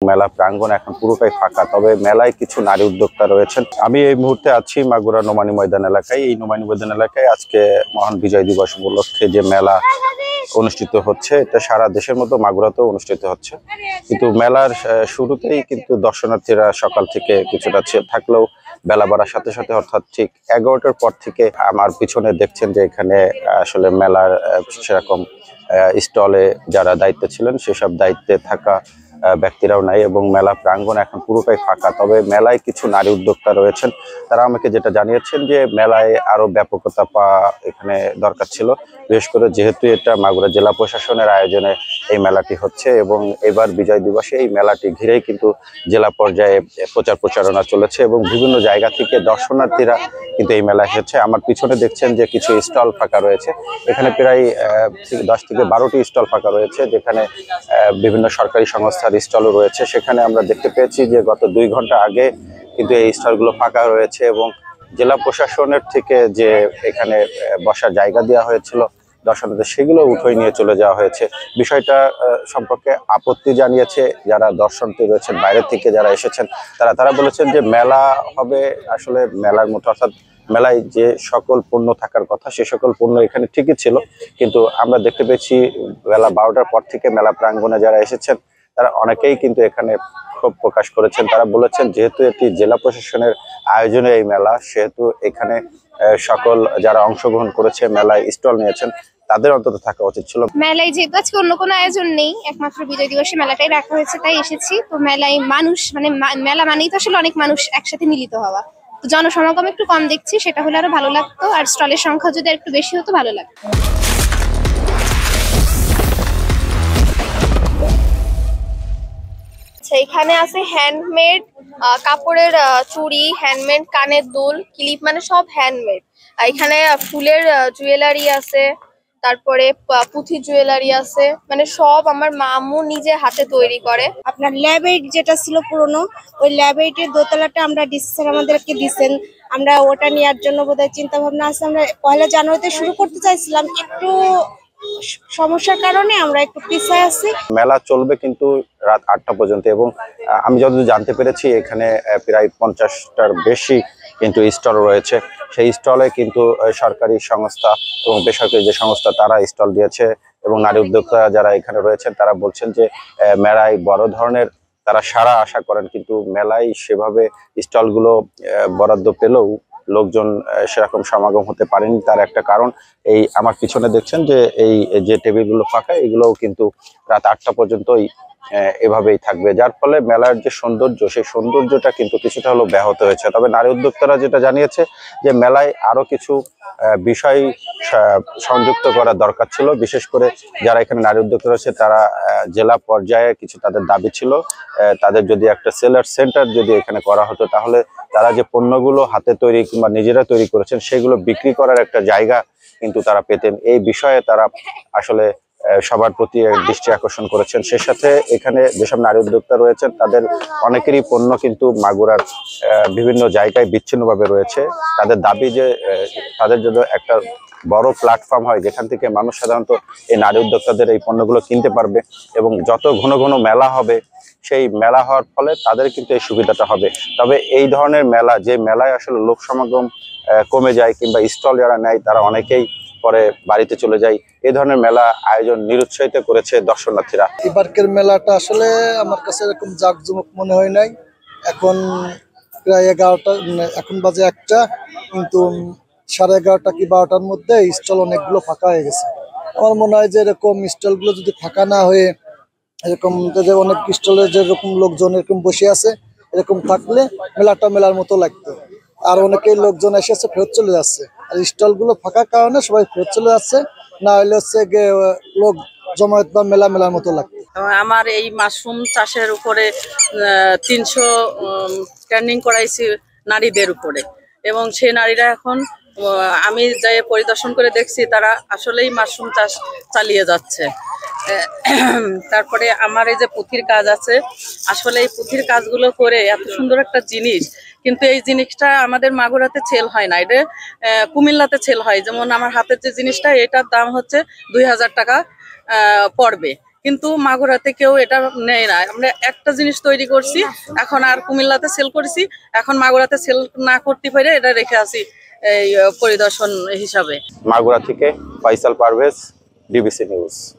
মেলা প্রাঙ্গণ এখন পুরোটাই ফাঁকা, তবে মেলায় কিছু নারী উদ্যোক্তা রয়েছেন। আমি এই মুহূর্তে আছি মাগুরা নোমানী ময়দান এলাকায়। এই নোমানী ময়দান এলাকায় আজকে মহান বিজয় দিবস উপলক্ষে যে মেলা অনুষ্ঠিত হচ্ছে, এটা সারা দেশের মতো মাগুরাতেও অনুষ্ঠিত হচ্ছে। কিন্তু মেলার শুরুতেই কিন্তু দর্শনার্থীরা সকাল থেকে কিছুটা থাকলেও বেলা বাড়ার সাথে সাথে অর্থাৎ ঠিক 11টার পর থেকে আমার পিছনে দেখছেন যে এখানে আসলে মেলার সেরকম স্টলে যারা দায়িত্বে ছিলেন সেসব দায়িত্বে থাকা ব্যক্তিরাও নাই এবং মেলা প্রাঙ্গণ এখন পুরোটাই ফাঁকা। তবে মেলায় কিছু নারী উদ্যোক্তা রয়েছেন, তারা আমাকে যেটা জানিয়েছেন যে মেলায় আরো ব্যাপকতা পাওয়া এখানে দরকার ছিল, বিশেষ করে যেহেতু এটা মাগুরা জেলা প্রশাসনের আয়োজনে এই মেলাটি হচ্ছে এবং এবার বিজয় দিবসে এই মেলাটি ঘিরেই কিন্তু জেলা পর্যায়ে প্রচার প্রচারণা চলেছে এবং বিভিন্ন জায়গা থেকে দর্শনার্থীরা কিন্তু এই মেলা এসেছে। আমার পিছনে দেখছেন যে কিছু স্টল ফাঁকা রয়েছে, এখানে প্রায় 10 থেকে 12টি স্টল ফাঁকা রয়েছে, যেখানে বিভিন্ন সরকারি সংস্থার স্টলও রয়েছে। সেখানে আমরা দেখতে পেয়েছি যে গত 2 ঘন্টা আগে কিন্তু এই স্টলগুলো ফাঁকা রয়েছে এবং জেলা প্রশাসনের থেকে যে এখানে বসার জায়গা দেওয়া হয়েছিল দর্শনার্থীদের, সেগুলো উঠে নিয়ে চলে যাওয়া হয়েছে। বিষয়টা সম্পর্কে আপত্তি জানিয়েছে যারা দর্শনার্থী রয়েছেন, বাইরে থেকে যারা এসেছেন, তারা বলেছেন যে মেলা হবে আসলে মেলার মতো, অর্থাৎ মেলায় যে সকল পণ্য থাকার কথা সে সকল পণ্য এখানে ঠিকই ছিল, কিন্তু আমরা দেখতে পেয়েছি বেলা 12টার পর থেকে মেলা প্রাঙ্গণে যারা এসেছেন তারা অনেকেই কিন্তু এখানে ক্ষোভ প্রকাশ করেছেন। তারা বলেছেন যেহেতু এটি জেলা প্রশাসনের আয়োজনে এই মেলা, সেহেতু এখানে সকল যারা অংশগ্রহণ করেছে মেলায় স্টল নিয়েছেন তাদের অন্তত থাকা উচিত ছিল। মেলায় যেহেতু আজকে অন্য কোনো আয়োজন নেই, একমাত্র বিজয় দিবসে মেলাটাই রাখা হয়েছে, তাই এসেছি। তো মেলায় মানুষ মানে মেলা মানেই তো আসলে অনেক মানুষ একসাথে মিলিত হওয়া, তো জনসমাগম একটু কম দেখছি, সেটা হলে আরো ভালো লাগতো, আর স্টলের সংখ্যা যদি একটু বেশি হতো ভালো লাগতো। এখানে আছে হ্যান্ডমেড কাপড়ের চুড়ি, হ্যান্ডমেড কানের দুল, ক্লিপ, মানে সব হ্যান্ডমেড। এখানে ফুলের জুয়েলারি আছে, তারপরে পুঁথি জুয়েলারি আছে, মানে সব আমার মামু নিজে হাতে তৈরি করে। আপনার ল্যাবেট যেটা ছিল পুরনো, ওই ল্যাবেটের দোতলাটা আমরা ডিসি স্যার আমাদেরকে দিচ্ছেন, আমরা ওটা নেওয়ার জন্য বোধহয় চিন্তা ভাবনা আছে। আমরা 1 জানুয়ারিতে শুরু করতে চাইছিলাম, একটু সমস্যার কারণে আমরা একটু পিছিয়ে আছি। মেলা চলবে কিন্তু রাত 8টা পর্যন্ত এবং আমি যতদূর জানতে পেরেছি এখানে প্রায় 50টার বেশি কিন্তু স্টল রয়েছে। সেই স্টলে কিন্তু সরকারি সংস্থা এবং বেসরকারি যে সংস্থা তারা স্টল দিয়েছে এবং নারী উদ্যোক্তা যারা এখানে রয়েছেন তারা বলছেন যে মেলায় বড় ধরনের তারা সাড়া আশা করেন, কিন্তু মেলায় সেভাবে স্টলগুলো বরাদ্দ পেলেও লোকজন সেরকম সমাগম হতে পারেনি। তার একটা কারণ এই আমার পিছনে দেখছেন যে এই যে টেবিলগুলো ফাঁকা, এগুলোও কিন্তু রাত 8টা পর্যন্তই এভাবেই থাকবে, যার ফলে মেলার যে সৌন্দর্য সেই সৌন্দর্যটা কিন্তু কিছুটা হলেও ব্যাহত হয়েছে। তবে নারী উদ্যোক্তারা যেটা জানিয়েছে যে মেলায় আরো কিছু বিষয় সংযুক্ত করা দরকার ছিল, বিশেষ করে যারা এখানে নারী উদ্যোক্তা রয়েছে তারা জেলা পর্যায়ে কিছু তাদের দাবি ছিল, তাদের যদি একটা সেলার সেন্টার যদি এখানে করা হতো তাহলে তারা যে পণ্যগুলো হাতে তৈরি কিংবা নিজেরা তৈরি করেছেন সেগুলো বিক্রি করার একটা জায়গা কিন্তু তারা পেতেন। এই বিষয়ে তারা আসলে সবার প্রতি দৃষ্টি আকর্ষণ করেছেন। সে সাথে এখানে যেসব নারী উদ্যোক্তা রয়েছেন তাদের অনেকেরই পণ্য কিন্তু মাগুরার বিভিন্ন জায়গায় বিচ্ছিন্নভাবে রয়েছে। তাদের দাবি যে তাদের জন্য একটা বড় প্ল্যাটফর্ম হয় যেখান থেকে মানুষ সাধারণত এই নারী উদ্যোক্তাদের এই পণ্যগুলো কিনতে পারবে এবং যত ঘন ঘন মেলা হবে সেই মেলা হওয়ার ফলে তাদের কিন্তু এই সুবিধাটা হবে। তবে এই ধরনের মেলা, যে মেলায় আসলে লোক সমাগম কমে যায় কিংবা স্টল যারা নেয় তারা অনেকেই পরে বাড়িতে চলে যায়, এই ধরনের মেলা আয়োজন নিরুৎসাহিত করেছে দর্শনার্থীরা। এবারকের মেলাটা আসলে আমার কাছে এরকম জাঁকজমক মনে হয় নাই। এখন প্রায় 11টা, এখন বাজে 1টা, কিন্তু 11:30 কি 12টার মধ্যে স্টল অনেকগুলো ফাঁকা হয়ে গেছে। আমার মনে হয় যে এরকম স্টলগুলো যদি ফাঁকা না হয়ে এরকম অনেক স্টলে যেরকম লোকজন এরকম বসে আছে এরকম থাকলে মেলাটা মেলার মতো লাগতো। আর অনেকেই লোকজন এসেছে ফেরত চলে যাচ্ছে, আর স্টলগুলো ফাঁকার কারণে সবাই ফেরত চলে যাচ্ছে, না হলে হচ্ছে লোক জমায়েত বা মেলা মেলার মতো লাগতো। আমার এই মাশরুম চাষের উপরে 300 ট্রেনিং করাইছি নারীদের উপরে, এবং সেই নারীরা এখন আমি যাই পরিদর্শন করে দেখছি তারা আসলেই মাশরুম চাষ চালিয়ে যাচ্ছে। তারপরে আমার এই যে পুঁথির কাজ আছে, আসলে এই পুঁথির কাজগুলো করে এত সুন্দর একটা জিনিস, কিন্তু এই জিনিসটা আমাদের মাগুরাতে সেল হয় না, এটা কুমিল্লাতে সেল হয়। যেমন আমার হাতের যে জিনিসটা, এটার দাম হচ্ছে 2000 টাকা পড়বে, কিন্তু মাগুরাতে কেউ এটা নেয় না। আমরা একটা জিনিস তৈরি করছি, এখন আর কুমিল্লাতে সেল করেছি, এখন মাগুরাতে সেল না করতে পারে এটা রেখে আসি এই পরিদর্শন হিসাবে। মাগুরা থেকে ফয়সাল পারভেজ, ডিবিসি নিউজ।